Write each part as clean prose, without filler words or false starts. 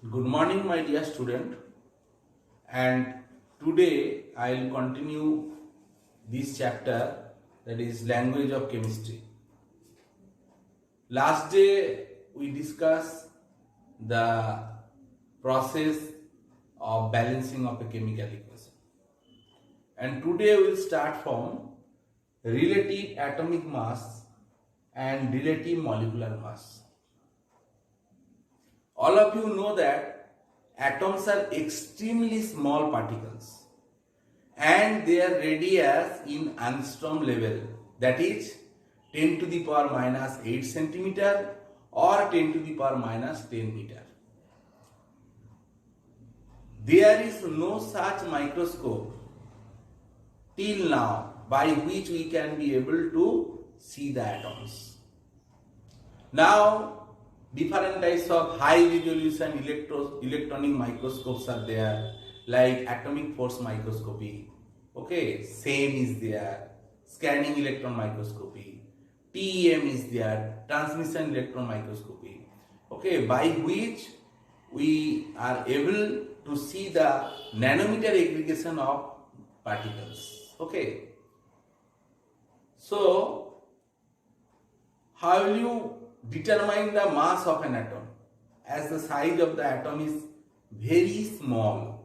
Good morning, my dear student. And today I will continue this chapter, that is language of chemistry. Last day we discussed the process of balancing of a chemical equation. And today we will start from relative atomic mass and relative molecular mass. All of you know that atoms are extremely small particles and their radius in angstrom level, that is 10 to the power minus 8 centimeter or 10 to the power minus 10 meter. There is no such microscope till now by which we can be able to see the atoms. Now different types of high resolution electronic microscopes are there, like atomic force microscopy, SEM is there, scanning electron microscopy, TEM is there, transmission electron microscopy, by which we are able to see the nanometer aggregation of particles. So how will you determine the mass of an atom? As the size of the atom is very small,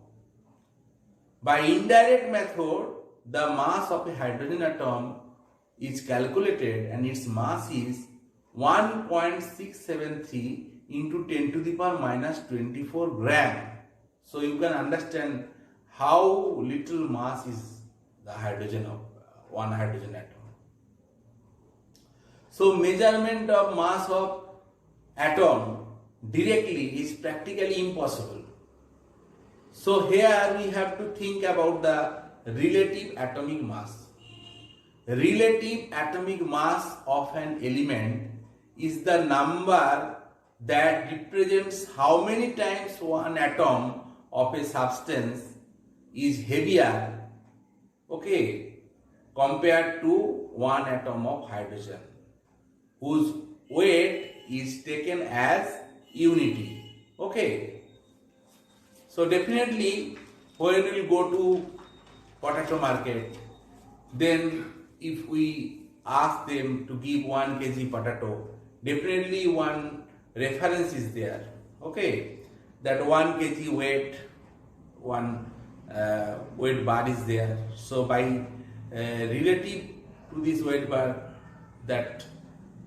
by indirect method the mass of a hydrogen atom is calculated and its mass is 1.673 into 10 to the power minus 24 gram. So you can understand how little mass is the hydrogen of one hydrogen atom. So measurement of mass of atom directly is practically impossible. So here we have to think about the relative atomic mass. Relative atomic mass of an element is the number that represents how many times one atom of a substance is heavier, compared to one atom of hydrogen, whose weight is taken as unity. So definitely when we go to potato market, then if we ask them to give 1 kg potato, definitely one reference is there, that 1 kg weight, one weight bar is there. So by relative to this weight bar, that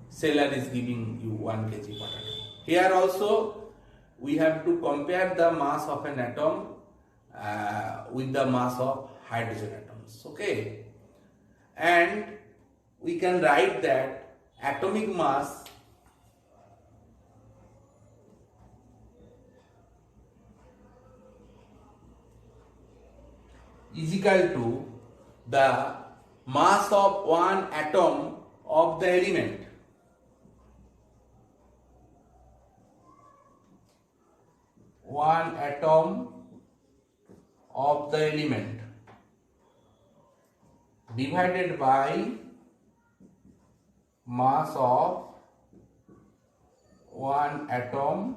seller is giving you 1 kg potato. Here also we have to compare the mass of an atom with the mass of hydrogen atoms. And we can write that atomic mass is equal to the mass of one atom of the element. One atom of the element divided by mass of one atom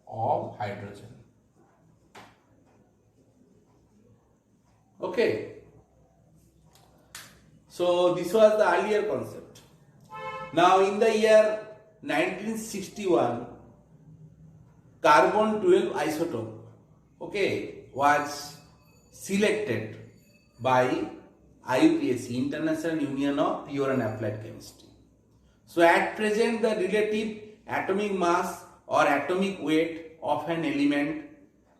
of hydrogen. So this was the earlier concept. Now in the year 1961, carbon 12 isotope was selected by IUPAC, International Union of Pure and Applied Chemistry. So at present the relative atomic mass or atomic weight of an element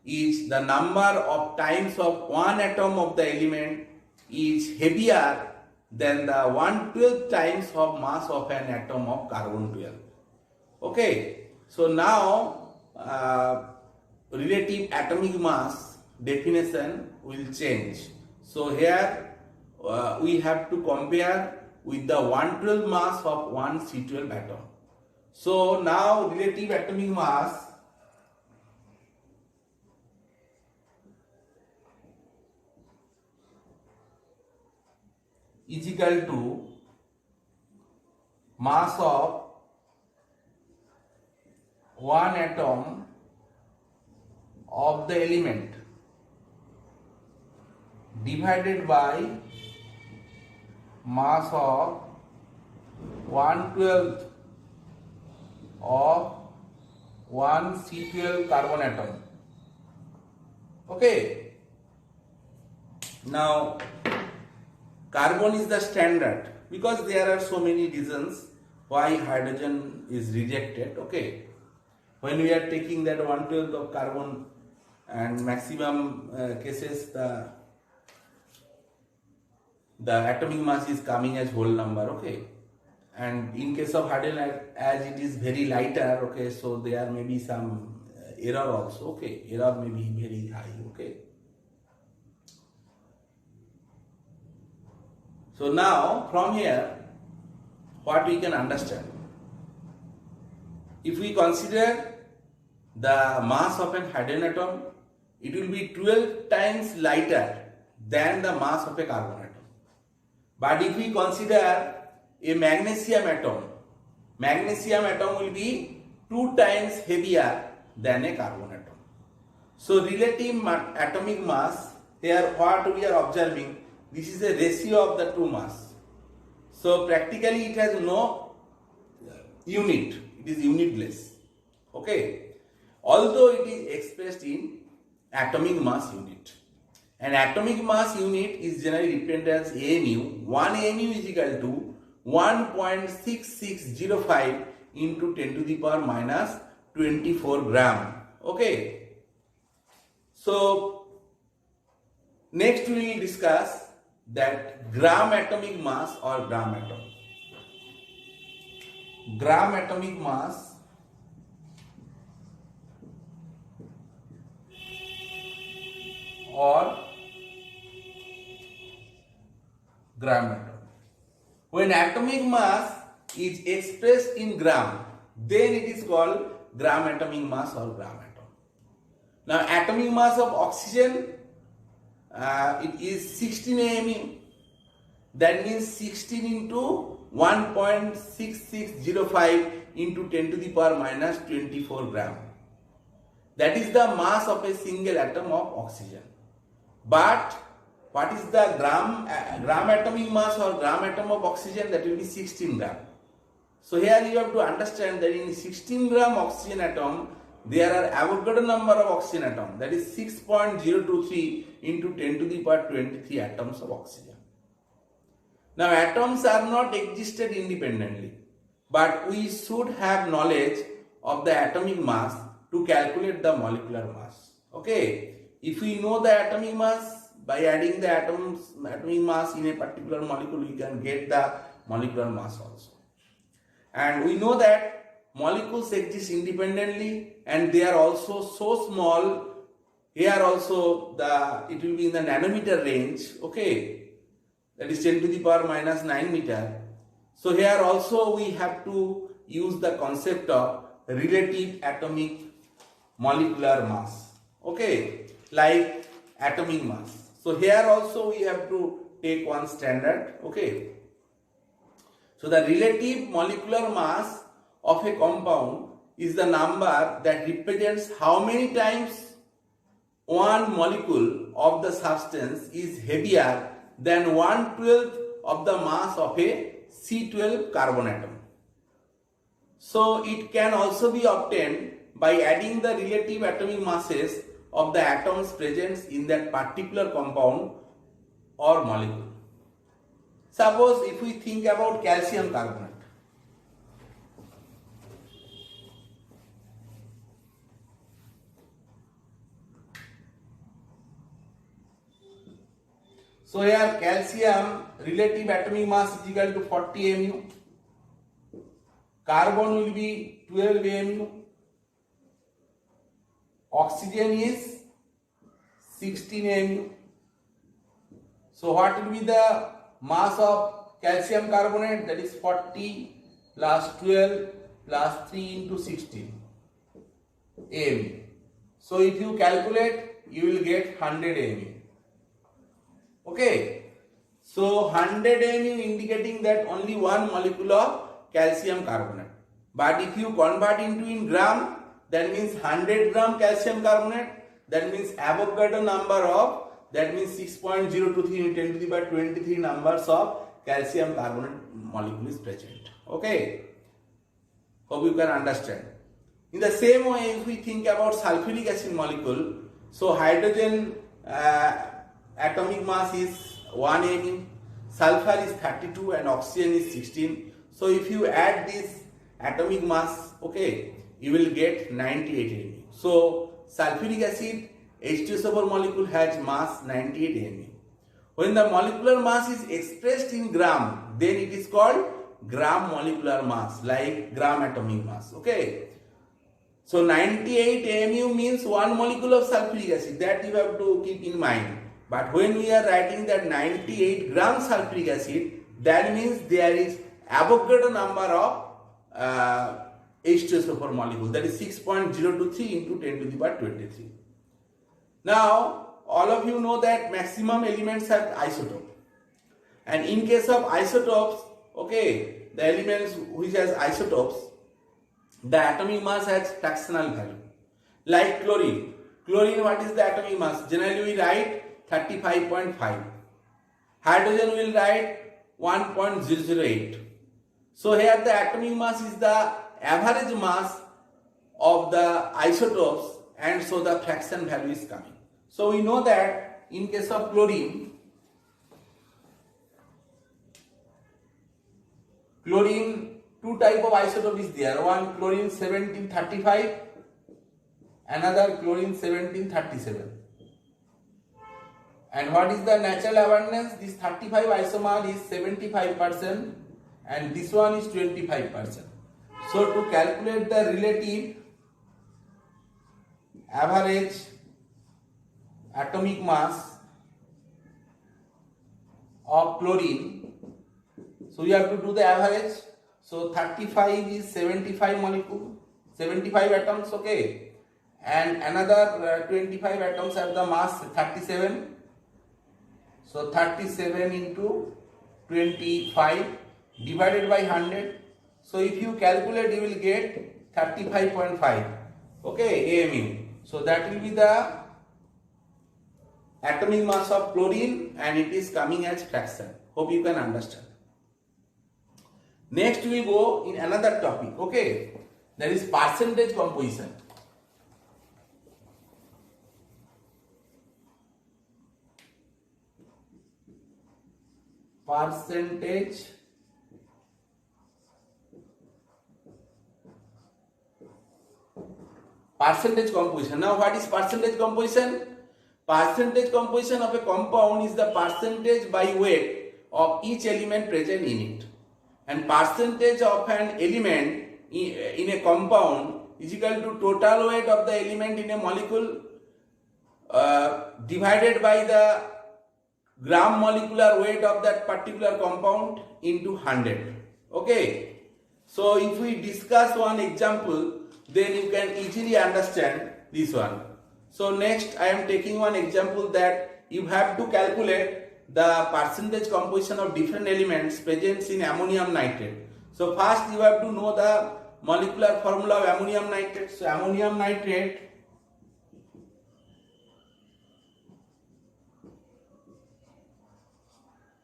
is the number of times of one atom of the element is heavier than the 1/12 times of mass of an atom of carbon 12. So now relative atomic mass definition will change. So here we have to compare with the 1/12 mass of one C12 atom. So now relative atomic mass is equal to mass of one atom of the element divided by mass of 1/12 of one C12 carbon atom. Okay. Now, carbon is the standard because there are so many reasons why hydrogen is rejected. Okay. When we are taking that 1/12 of carbon and maximum cases the atomic mass is coming as whole number. Okay. And in case of hydrogen, as it is very lighter, okay, so there may be some error also. Okay, error may be very high. Okay. So now from here, what we can understand? If we consider the mass of an hydrogen atom, it will be 12 times lighter than the mass of a carbon atom. But if we consider a magnesium atom will be 2 times heavier than a carbon atom. So relative atomic mass, here what we are observing, this is a ratio of the two mass. So practically it has no unit, it is unitless. Okay. Although it is expressed in atomic mass unit. And atomic mass unit is generally represented as AMU. 1 AMU is equal to 1.6605 into 10 to the power minus 24 gram. Okay. So next we will discuss that gram atomic mass or gram atom. Gram atomic mass or gram atom. When atomic mass is expressed in gram, then it is called gram atomic mass or gram atom. Now atomic mass of oxygen, it is 16 AMU. That means 16 into 1.6605 into 10 to the power minus 24 gram. That is the mass of a single atom of oxygen. But what is the gram atomic mass or gram atom of oxygen? That will be 16 gram. So here you have to understand that in 16 gram oxygen atom, there are Avogadro number of oxygen atom, that is 6.023 into 10 to the power 23 atoms of oxygen. Now atoms are not existed independently, but we should have knowledge of the atomic mass to calculate the molecular mass. Okay. If we know the atomic mass, by adding the atomic mass in a particular molecule, we can get the molecular mass also. And we know that molecules exist independently and they are also so small. Here also it will be in the nanometer range. Okay, that is 10 to the power minus 9 meter. So here also we have to use the concept of relative atomic molecular mass. Okay, like atomic mass. So here also we have to take one standard. Okay. So the relative molecular mass of a compound is the number that represents how many times one molecule of the substance is heavier than 1/12 of the mass of a C12 carbon atom. So it can also be obtained by adding the relative atomic masses of the atoms present in that particular compound or molecule. Suppose if we think about calcium carbonate. So here calcium relative atomic mass is equal to 40 AMU. Carbon will be 12 AMU. Oxygen is 16 AMU. So what will be the mass of calcium carbonate? That is 40 plus 12 plus 3 into 16 AMU. So if you calculate, you will get 100 AMU. Okay. So 100 AMU indicating that only one molecule of calcium carbonate. But if you convert into in gram, that means 100 gram calcium carbonate, that means Avogadro number of, that means 6.023 into 10 to the power 23 numbers of calcium carbonate molecule is present. Okay, hope you can understand. In the same way, if we think about sulfuric acid molecule, so hydrogen atomic mass is 1 mu, sulfur is 32 and oxygen is 16. So if you add this atomic mass, okay, you will get 98 mu. So sulfuric acid H2SO4 molecule has mass 98 mu. When the molecular mass is expressed in gram, then it is called gram molecular mass, like gram atomic mass. Okay. So 98 mu means 1 molecule of sulfuric acid, that you have to keep in mind. But when we are writing that 98 gram sulfuric acid, that means there is Avogadro number of H2SO4 molecule, that is 6.023 into 10 to the power 23. Now, all of you know that maximum elements have isotope. And in case of isotopes, okay, the elements which has isotopes, the atomic mass has fractional value. Like chlorine. Chlorine, what is the atomic mass? Generally we write 35.5. Hydrogen will write 1.008. So here the atomic mass is the average mass of the isotopes, and so the fraction value is coming. So we know that in case of chlorine, two type of isotope is there. One chlorine 1735, another chlorine 1737. And what is the natural abundance? This 35 isomer is 75% and this one is 25%. So to calculate the relative average atomic mass of chlorine, so we have to do the average. So 35 is 75 molecule, 75 atoms, okay, and another 25 atoms have the mass 37. So 37 into 25 divided by 100. So if you calculate, you will get 35.5, okay, AMU. So that will be the atomic mass of chlorine, and it is coming as fraction. Hope you can understand. Next we go in another topic, okay, that is percentage composition. Percentage composition. Now what is percentage composition? Percentage composition of a compound is the percentage by weight of each element present in it. And percentage of an element in a compound is equal to total weight of the element in a molecule divided by the gram molecular weight of that particular compound into 100. Okay. So if we discuss one example, then you can easily understand this one. So next I am taking one example that you have to calculate the percentage composition of different elements present in ammonium nitrate. So first you have to know the molecular formula of ammonium nitrate. So ammonium nitrate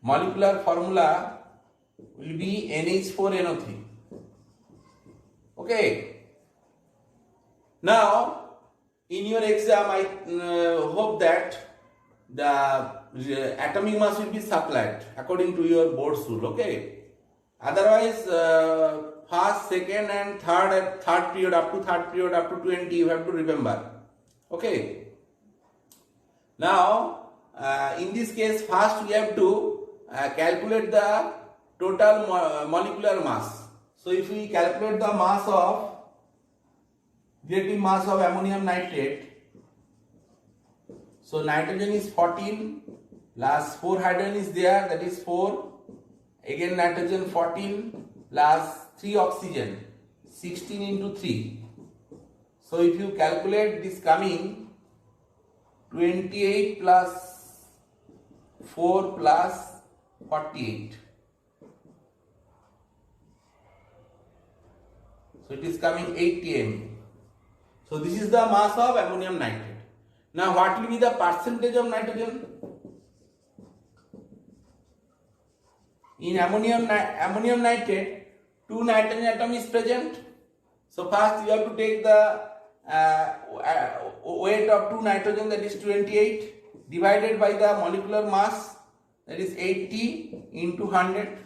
molecular formula will be NH4NO3. Okay. Now in your exam I hope that the atomic mass will be supplied according to your board rule. Okay. Otherwise first, second and third period up to 20 you have to remember. Okay. Now in this case first we have to calculate the total molecular mass. So if we calculate the mass of relative mass of ammonium nitrate, so nitrogen is 14 plus 4 hydrogen is there, that is 4, again nitrogen 14 plus 3 oxygen, 16 into 3. So if you calculate this coming 28 plus 4 plus 48. So it is coming 80 mg. So this is the mass of ammonium nitrate. Now what will be the percentage of nitrogen? In ammonium nitrate, 2 nitrogen atom is present. So first you have to take the weight of 2 nitrogen, that is 28, divided by the molecular mass, that is 80 into 100.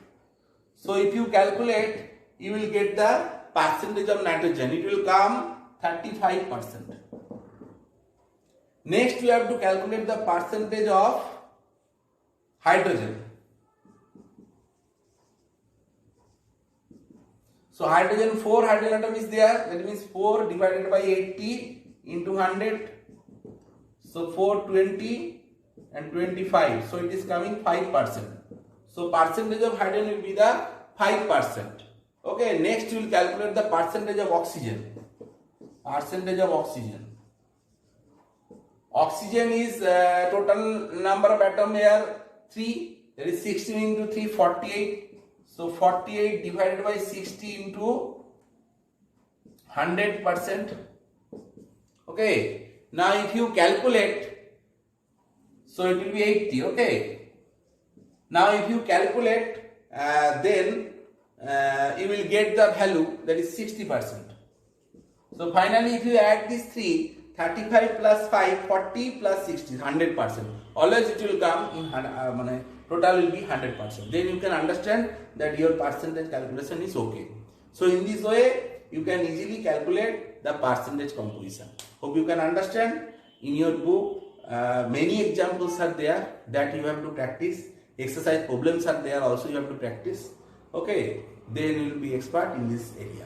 So if you calculate, you will get the percentage of nitrogen. It will come 35%. Next we have to calculate the percentage of hydrogen. So hydrogen, 4 hydrogen atom is there, that means 4 divided by 80 into 100. So 4, 20 and 25. So it is coming 5%. So percentage of hydrogen will be the 5%. Okay, next we will calculate the percentage of oxygen. Percentage of oxygen. Oxygen is total number of atom here 3. That is 16 into 3, 48. So 48 divided by 60 into 100%. Okay. Now if you calculate, so it will be 80. Okay. Now if you calculate, then you will get the value, that is 60%. So finally if you add these 3, 35 plus 5, 40 plus 60, 100%. Always it will come in total will be 100%. Then you can understand that your percentage calculation is okay. So in this way you can easily calculate the percentage composition. Hope you can understand. In your book many examples are there that you have to practice. Exercise problems are there also, you have to practice. Okay, then you will be expert in this area.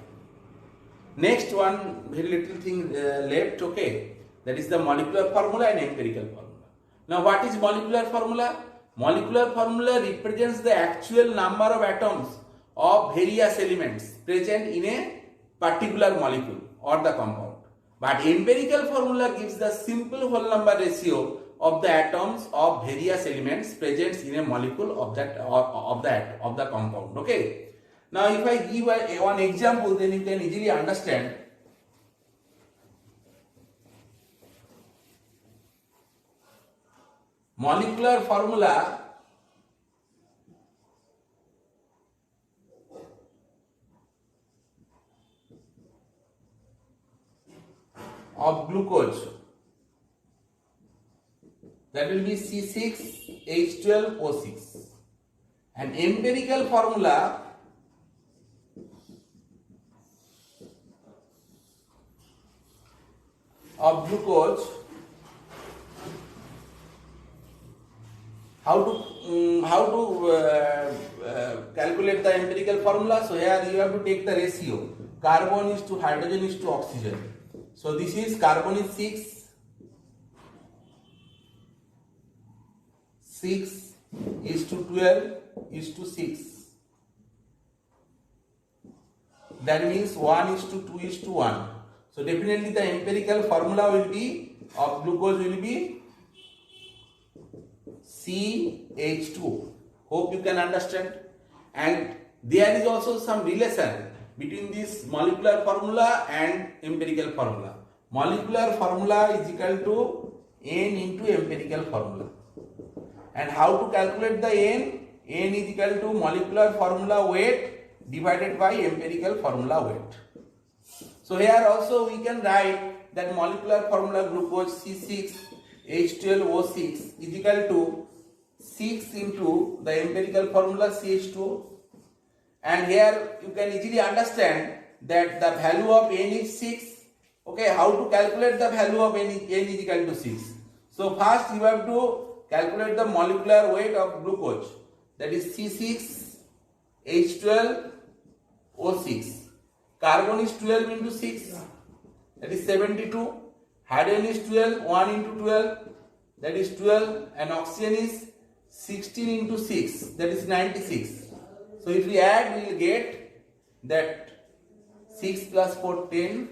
Next one, very little thing left. Okay, that is the molecular formula and empirical formula. Now what is molecular formula? Molecular formula represents the actual number of atoms of various elements present in a particular molecule or the compound. But empirical formula gives the simple whole number ratio of the atoms of various elements present in a molecule of the compound. Okay. Now if I give one example, then you can easily understand. Molecular formula of glucose, that will be C6H12O6, and empirical formula of glucose. How to calculate the empirical formula? So here you have to take the ratio. Carbon is to hydrogen is to oxygen. So this is carbon is 6 is to 12 is to 6. That means 1 is to 2 is to 1. So definitely the empirical formula will be of glucose will be CH2. Hope you can understand. And there is also some relation between this molecular formula and empirical formula. Molecular formula is equal to N into empirical formula. And how to calculate the N? N is equal to molecular formula weight divided by empirical formula weight. So here also we can write that molecular formula glucose C6H12O6 is equal to 6 into the empirical formula CH2, and here you can easily understand that the value of N is 6. Okay, how to calculate the value of N is equal to 6? So first you have to calculate the molecular weight of glucose, that is C6H12O6. Carbon is 12 into 6, that is 72. Hydrogen is 12, 1 into 12, that is 12, and oxygen is 16 into 6, that is 96. So if we add, we will get that 6 plus 4, 10,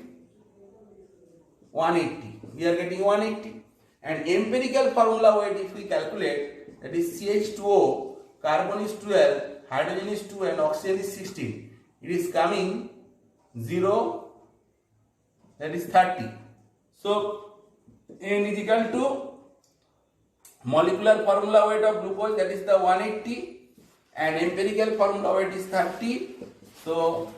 180. We are getting 180. And empirical formula weight, if we calculate, that is CH2O, carbon is 12, hydrogen is 2, and oxygen is 16. It is coming 0, that is 30. So N is equal to molecular formula weight of glucose, that is the 180, and empirical formula weight is 30. So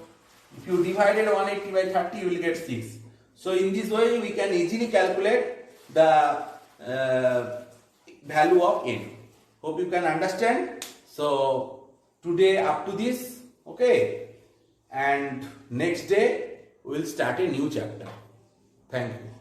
if you divided 180 by 30, you will get 6. So in this way we can easily calculate the value of N. Hope you can understand. So today up to this, okay, and next day we will start a new chapter. Thank you.